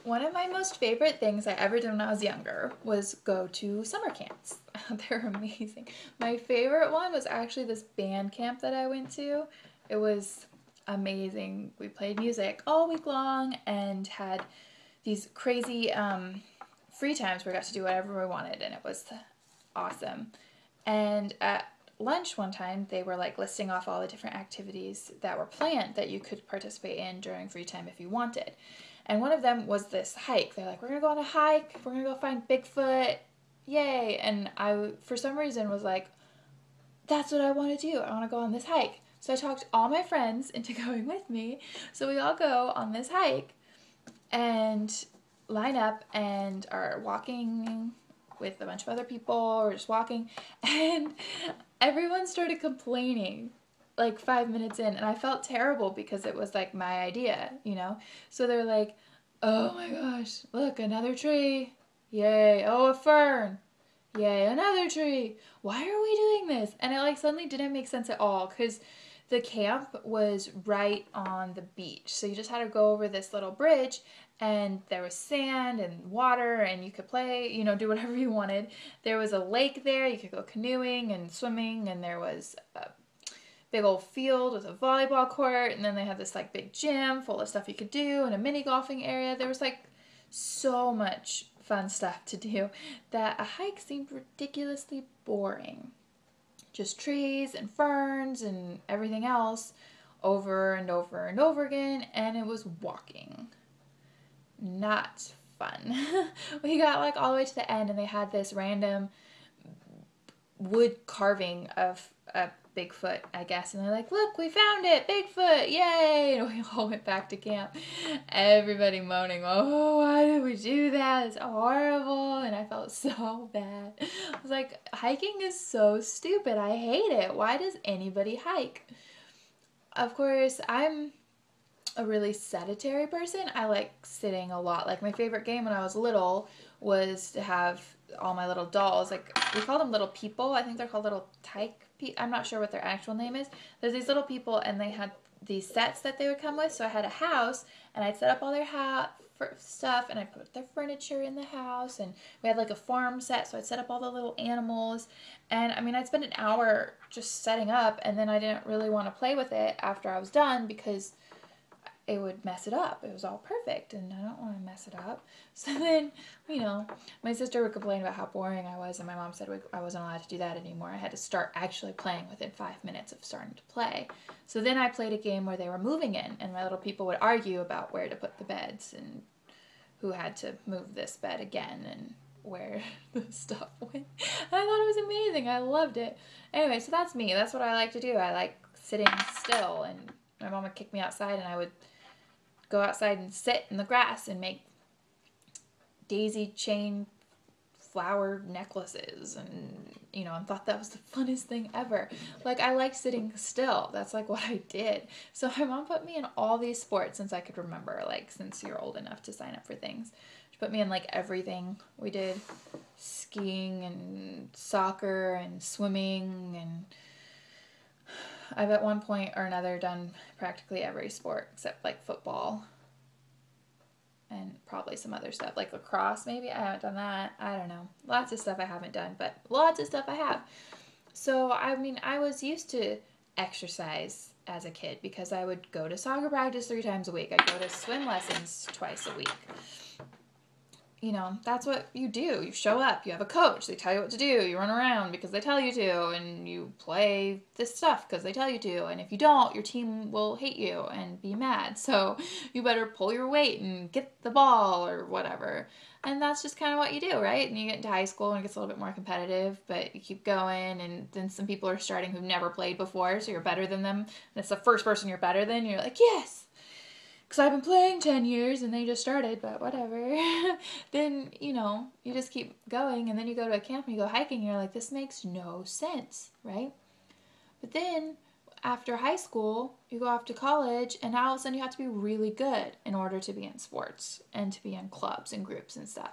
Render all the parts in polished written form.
One of my most favorite things I ever did when I was younger was go to summer camps. They're amazing. My favorite one was actually this band camp that I went to. It was amazing. We played music all week long and had these crazy free times where we got to do whatever we wanted, and it was awesome. And at lunch one time, they were like listing off all the different activities that were planned that you could participate in during free time if you wanted. And one of them was this hike. They're like, we're going to go on a hike. We're going to go find Bigfoot. Yay. And I, for some reason, was like, that's what I want to do. I want to go on this hike. So I talked all my friends into going with me. So we all go on this hike and line up and are walking with a bunch of other people or just walking. And everyone started complaining like 5 minutes in, and I felt terrible because it was like my idea, you know? So they're like, oh my gosh, look, another tree. Yay. Oh, a fern. Yay, another tree. Why are we doing this? And it like suddenly didn't make sense at all because the camp was right on the beach. So you just had to go over this little bridge, and there was sand and water, and you could play, you know, do whatever you wanted. There was a lake there. You could go canoeing and swimming, and there was a big old field with a volleyball court, and then they had this like big gym full of stuff you could do and a mini golfing area. There was like so much fun stuff to do that a hike seemed ridiculously boring. Just trees and ferns and everything else over and over and over again, and it was walking. Not fun. We got like all the way to the end, and they had this random wood carving of a Bigfoot, I guess, and they're like, look, we found it, Bigfoot, yay. And we all went back to camp, everybody moaning, oh, why did we do that, it's horrible. And I felt so bad. I was like, hiking is so stupid, I hate it. Why does anybody hike? Of course, I'm a really sedentary person. I like sitting a lot. Like my favorite game when I was little was to have all my little dolls. Like we call them little people. I think they're called little tyke. I'm not sure what their actual name is. There's these little people, and they had these sets that they would come with. So I had a house, and I'd set up all their stuff, and I'd put their furniture in the house, and we had like a farm set. So I'd set up all the little animals, and I mean I'd spend an hour just setting up, and then I didn't really want to play with it after I was done because it would mess it up. It was all perfect, and I don't want to mess it up. So then, you know, my sister would complain about how boring I was, and my mom said I wasn't allowed to do that anymore. I had to start actually playing within 5 minutes of starting to play. So then I played a game where they were moving in, and my little people would argue about where to put the beds and who had to move this bed again and where the stuff went. I thought it was amazing. I loved it. Anyway, so that's me. That's what I like to do. I like sitting still, and my mom would kick me outside, and I would go outside and sit in the grass and make daisy chain flower necklaces, and you know, I thought that was the funnest thing ever. Like I liked sitting still. That's like what I did. So my mom put me in all these sports since I could remember, like since you're old enough to sign up for things. She put me in like everything. We did skiing and soccer and swimming, and I've at one point or another done practically every sport except like football and probably some other stuff like lacrosse. Maybe I haven't done that. I don't know. Lots of stuff I haven't done, but lots of stuff I have. So I mean, I was used to exercise as a kid because I would go to soccer practice 3 times a week. I'd go to swim lessons twice a week. You know, that's what you do. You show up, you have a coach, they tell you what to do, you run around because they tell you to, and you play this stuff because they tell you to, and if you don't, your team will hate you and be mad, so you better pull your weight and get the ball or whatever. And that's just kind of what you do, right? And you get into high school and it gets a little bit more competitive, but you keep going, and then some people are starting who've never played before, so you're better than them, and it's the first person you're better than, and you're like, yes! Because I've been playing 10 years and they just started, but whatever. Then, you know, you just keep going, and then you go to a camp and you go hiking and you're like, this makes no sense, right? But then after high school, you go off to college, and now all of a sudden you have to be really good in order to be in sports and to be in clubs and groups and stuff.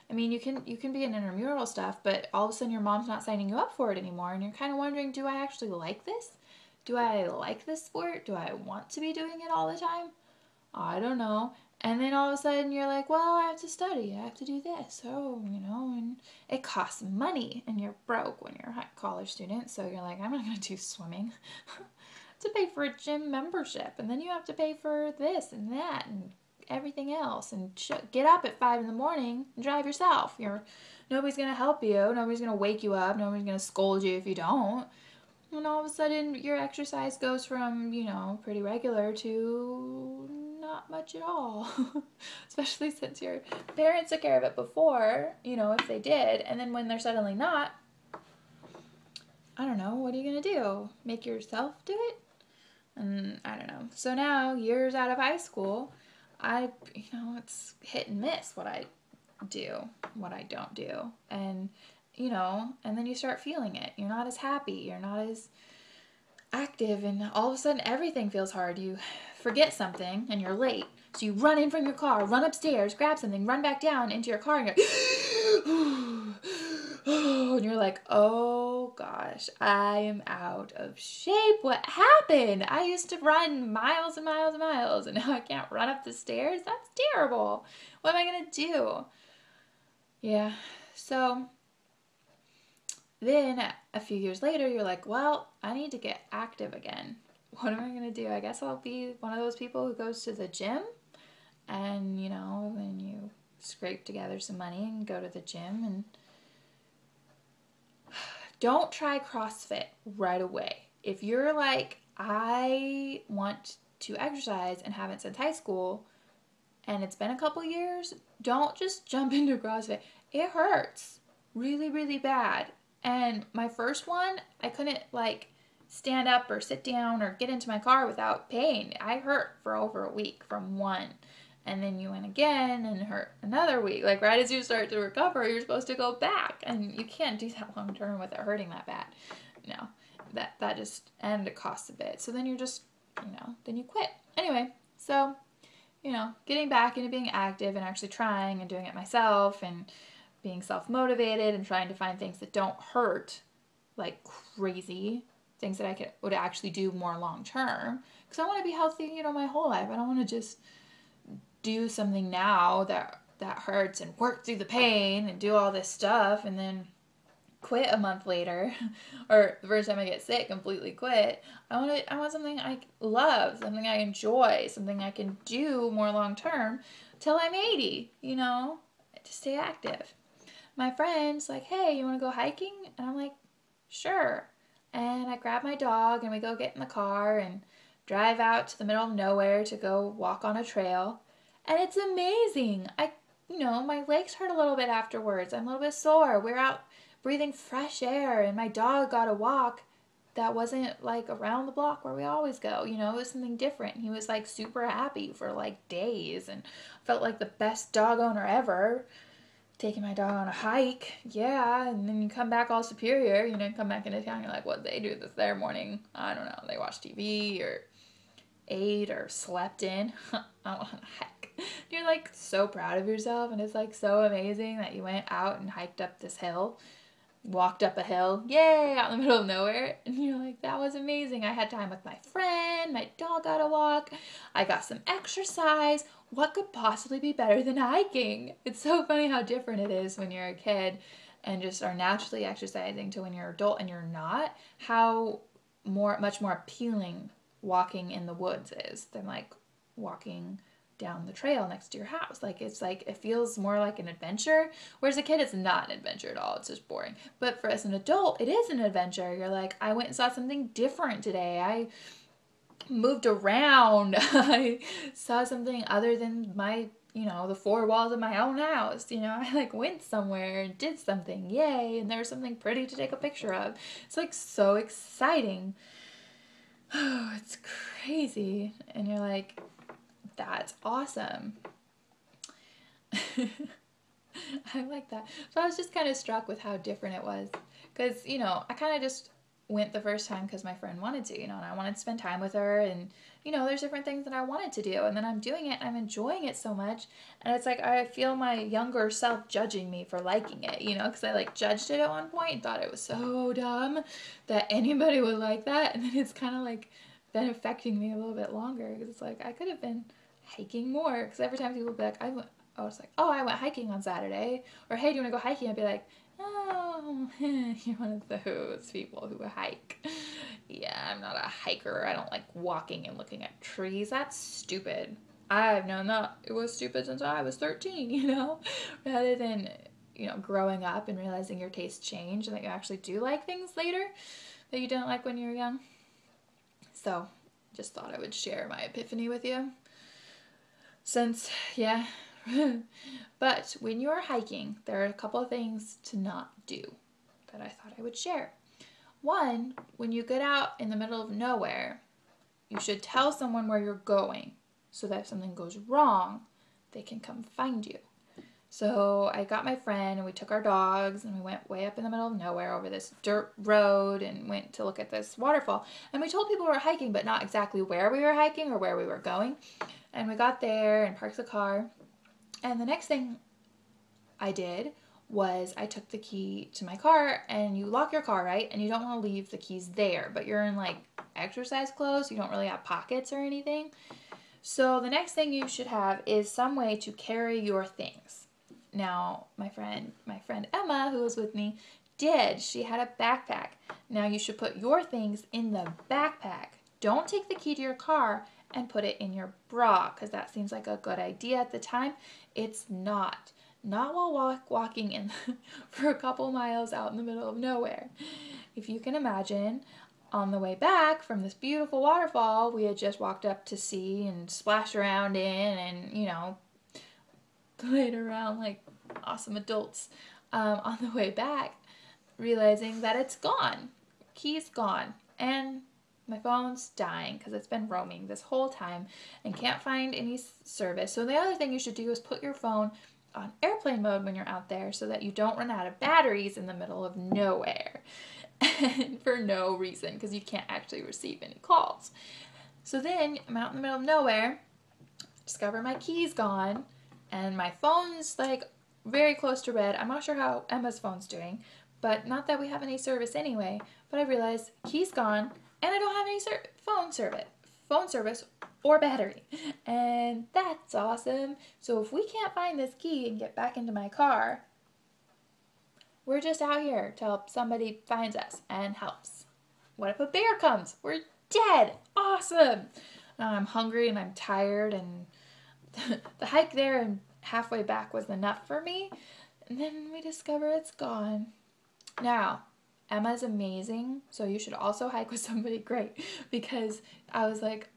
I mean, you can be in intramural stuff, but all of a sudden your mom's not signing you up for it anymore, and you're kind of wondering, do I actually like this? Do I like this sport? Do I want to be doing it all the time? I don't know. And then all of a sudden you're like, well, I have to study. I have to do this. So, and it costs money and you're broke when you're a college student. So you're like, I'm not going to do swimming. To pay for a gym membership. And then you have to pay for this and that and everything else. And get up at 5 in the morning and drive yourself. Nobody's going to help you. Nobody's going to wake you up. Nobody's going to scold you if you don't. And all of a sudden, your exercise goes from, pretty regular to not much at all. Especially since your parents took care of it before, if they did. And then when they're suddenly not, I don't know, what are you going to do? Make yourself do it? And I don't know. So now, years out of high school, it's hit and miss what I do, what I don't do. And, and then you start feeling it. You're not as happy. You're not as active. And all of a sudden, everything feels hard. You forget something and you're late. So you run in from your car, run upstairs, grab something, run back down into your car, and and you're like, oh gosh, I am out of shape. What happened? I used to run miles and miles and miles, and now I can't run up the stairs? That's terrible. What am I going to do? Yeah, so then a few years later, you're like, well, I need to get active again. What am I going to do? I guess I'll be one of those people who goes to the gym and, then you scrape together some money and go to the gym. And don't try CrossFit right away. If you're like, I want to exercise and haven't since high school and it's been a couple years, don't just jump into CrossFit. It hurts really, really bad. And my first one, I couldn't stand up or sit down or get into my car without pain. I hurt for over a week from one. And then you went again and hurt another week. Right as you start to recover, you're supposed to go back. And you can't do that long term with it hurting that bad. No, that just, and it costs a bit. So then you're just, then you quit. Anyway, so, getting back into being active and actually trying and doing it myself and being self-motivated and trying to find things that don't hurt like crazy, things that I would actually do more long term. Because I want to be healthy, my whole life. I don't want to just do something now that hurts and work through the pain and do all this stuff and then quit a month later or the first time I get sick completely quit. I want something I love, something I enjoy, something I can do more long term till I'm 80, to stay active. My friend's like, hey, you want to go hiking? And I'm like, sure. And I grab my dog and we go get in the car and drive out to the middle of nowhere to go walk on a trail. And it's amazing. My legs hurt a little bit afterwards. I'm a little bit sore. We're out breathing fresh air and my dog got a walk that wasn't around the block where we always go. It was something different. He was super happy for days and felt like the best dog owner ever. Taking my dog on a hike, yeah, and then you come back all superior, come back into town, you're like, what'd they do their morning? I don't know, they watched TV or ate or slept in. I want to hike. You're so proud of yourself and it's so amazing that you went out and hiked up this hill, walked up a hill, yay, out in the middle of nowhere, and you're like, that was amazing. I had time with my friend, my dog got a walk, I got some exercise. What could possibly be better than hiking? It's so funny how different it is when you're a kid and just are naturally exercising to when you're an adult and you're not, how much more appealing walking in the woods is than walking down the trail next to your house. It feels more like an adventure, whereas a kid, it's not an adventure at all. It's just boring. But for as an adult, it is an adventure. You're like, I went and saw something different today. I moved around. I saw something other than my, the four walls of my own house. I went somewhere and did something. Yay. And there was something pretty to take a picture of. It's so exciting. Oh, it's crazy. And you're like, that's awesome. I like that. So I was just kind of struck with how different it was. Because, I kind of just went the first time because my friend wanted to, and I wanted to spend time with her, and, there's different things that I wanted to do, and then I'm doing it, and I'm enjoying it so much, and it's I feel my younger self judging me for liking it, because I, judged it at one point and thought it was so dumb that anybody would like that, and then it's kind of, been affecting me a little bit longer, because it's I could have been hiking more. Because every time people would be like, I was like, oh, I went hiking on Saturday. Or, hey, do you want to go hiking? I'd be like, oh, you're one of those people who hike. Yeah, I'm not a hiker. I don't like walking and looking at trees. That's stupid. I've known that it was stupid since I was 13, you know? Rather than, you know, growing up and realizing your tastes change and that you actually do like things later that you didn't like when you were young. So, just thought I would share my epiphany with you. Since, yeah. But when you are hiking, there are a couple of things to not do that I thought I would share. One, when you get out in the middle of nowhere, you should tell someone where you're going so that if something goes wrong, they can come find you. So I got my friend and we took our dogs and we went way up in the middle of nowhere over this dirt road and went to look at this waterfall. And we told people we were hiking, but not exactly where we were hiking or where we were going. And we got there and parked the car. And the next thing I did was I took the key to my car, and you lock your car, right? And you don't want to leave the keys there, but you're in like exercise clothes. You don't really have pockets or anything. So the next thing you should have is some way to carry your things. Now, my friend Emma, who was with me, did. She had a backpack. Now you should put your things in the backpack. Don't take the key to your car and put it in your bra, because that seems like a good idea at the time. It's not. Not while walking in for a couple miles out in the middle of nowhere. If you can imagine, on the way back from this beautiful waterfall we had just walked up to see and splashed around in and, you know, played around like awesome adults, on the way back, realizing that it's gone. Key's gone. And my phone's dying because it's been roaming this whole time and can't find any service. So the other thing you should do is put your phone on airplane mode when you're out there so that you don't run out of batteries in the middle of nowhere and for no reason, because you can't actually receive any calls. So then I'm out in the middle of nowhere, discover my key's gone, and my phone's like very close to red. I'm not sure how Emma's phone's doing, but not that we have any service anyway, but I realized key's gone and I don't have any phone service or battery. And that's awesome. So if we can't find this key and get back into my car, we're just out here to help somebody finds us and helps. What if a bear comes? We're dead. Awesome. Now I'm hungry and I'm tired, and the hike there and halfway back was enough for me. And then we discover it's gone. Now, Emma's amazing, so you should also hike with somebody great, because I was like,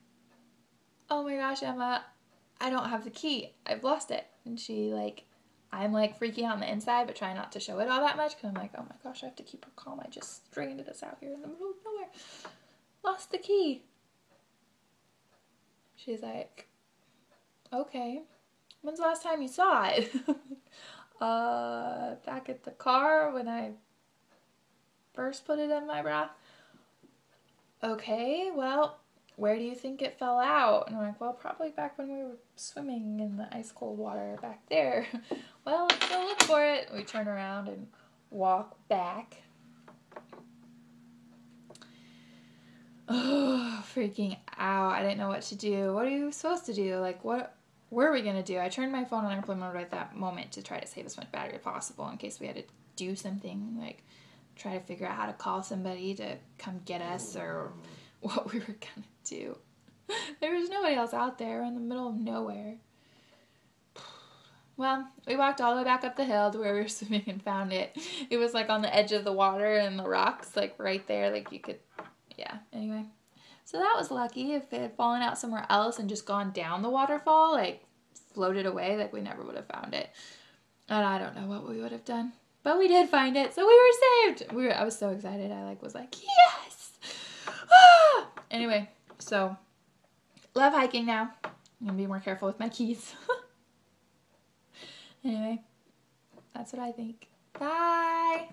oh my gosh, Emma, I don't have the key. I've lost it. And I'm like freaking out on the inside, but trying not to show it all that much, because I'm like, oh my gosh, I have to keep her calm. I just stranded us out here in the middle of nowhere. Lost the key. She's like, okay, when's the last time you saw it? Back at the car when I first put it in my bra. Okay, well, where do you think it fell out? And I'm like, well, probably back when we were swimming in the ice cold water back there. Well, let's go look for it. We turn around and walk back. Oh, freaking out. I didn't know what to do. What are you supposed to do? Like, what were we going to do? I turned my phone on airplane mode at that moment to try to save as much battery as possible in case we had to do something, like try to figure out how to call somebody to come get us or what we were going to do. There was nobody else out there in the middle of nowhere. Well, we walked all the way back up the hill to where we were swimming and found it. It was like on the edge of the water and the rocks, like right there, like you could, yeah, anyway. So that was lucky. If it had fallen out somewhere else and just gone down the waterfall, like floated away, like we never would have found it. And I don't know what we would have done. But we did find it, so we were saved. I was so excited. I was like, yes! Ah! Anyway, so love hiking now. I'm going to be more careful with my keys. Anyway, that's what I think. Bye!